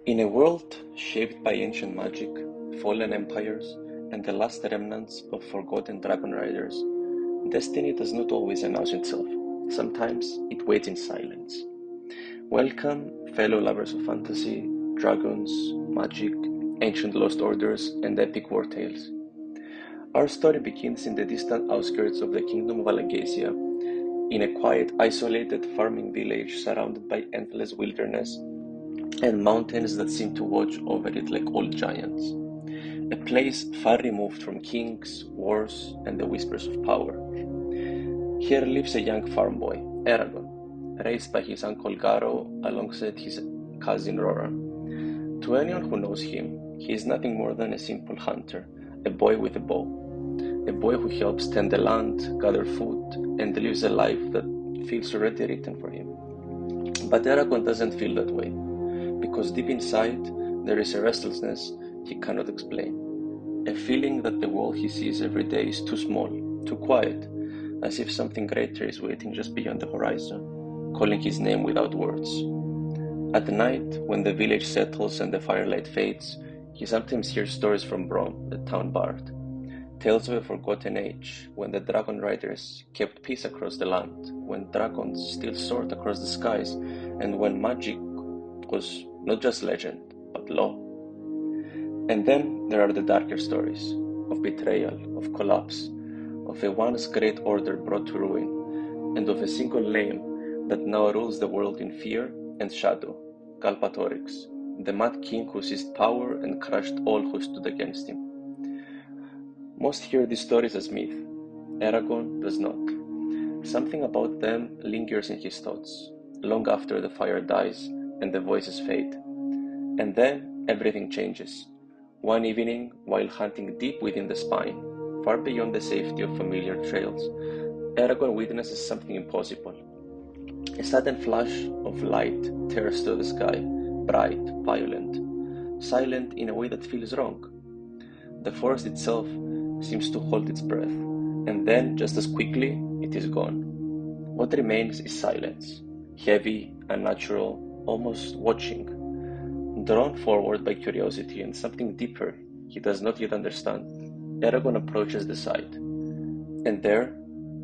In a world shaped by ancient magic, fallen empires, and the last remnants of forgotten dragon riders, destiny does not always announce itself. Sometimes it waits in silence. Welcome, fellow lovers of fantasy, dragons, magic, ancient lost orders, and epic war tales. Our story begins in the distant outskirts of the kingdom of Alagaësia, in a quiet, isolated farming village surrounded by endless wilderness and mountains that seem to watch over it like old giants. A place far removed from kings, wars, and the whispers of power. Here lives a young farm boy, Eragon, raised by his uncle Garo alongside his cousin Rora. To anyone who knows him, he is nothing more than a simple hunter, a boy with a bow. A boy who helps tend the land, gather food, and lives a life that feels already written for him. But Eragon doesn't feel that way, because deep inside there is a restlessness he cannot explain. A feeling that the world he sees every day is too small, too quiet, as if something greater is waiting just beyond the horizon, calling his name without words. At night, when the village settles and the firelight fades, he sometimes hears stories from Brom, the town bard. Tales of a forgotten age, when the dragon riders kept peace across the land, when dragons still soared across the skies, and when magic was not just legend, but law. And then there are the darker stories, of betrayal, of collapse, of a once great order brought to ruin, and of a single name that now rules the world in fear and shadow, Galbatorix, the mad king who seized power and crushed all who stood against him. Most hear these stories as myth. Eragon does not. Something about them lingers in his thoughts, long after the fire dies and the voices fade. And then everything changes. One evening, while hunting deep within the spine, far beyond the safety of familiar trails, Eragon witnesses something impossible. A sudden flash of light tears through the sky, bright, violent, silent in a way that feels wrong. The forest itself seems to hold its breath, and then, just as quickly, it is gone. What remains is silence, heavy, unnatural, almost watching. Drawn forward by curiosity and something deeper he does not yet understand, Eragon approaches the site. And there,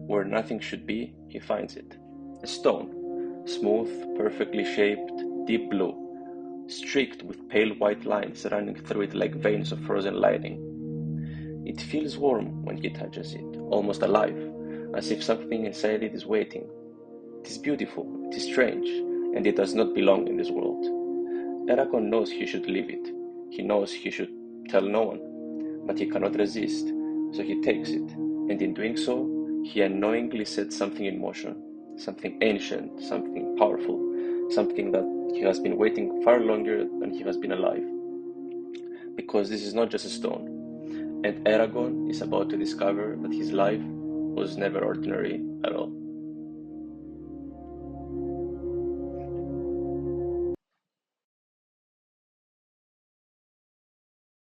where nothing should be, he finds it. A stone, smooth, perfectly shaped, deep blue, streaked with pale white lines running through it like veins of frozen lightning. It feels warm when he touches it, almost alive, as if something inside it is waiting. It is beautiful, it is strange, and it does not belong in this world. Eragon knows he should leave it. He knows he should tell no one, but he cannot resist, so he takes it, and in doing so, he unknowingly sets something in motion, something ancient, something powerful, something that he has been waiting far longer than he has been alive. Because this is not just a stone, and Eragon is about to discover that his life was never ordinary at all.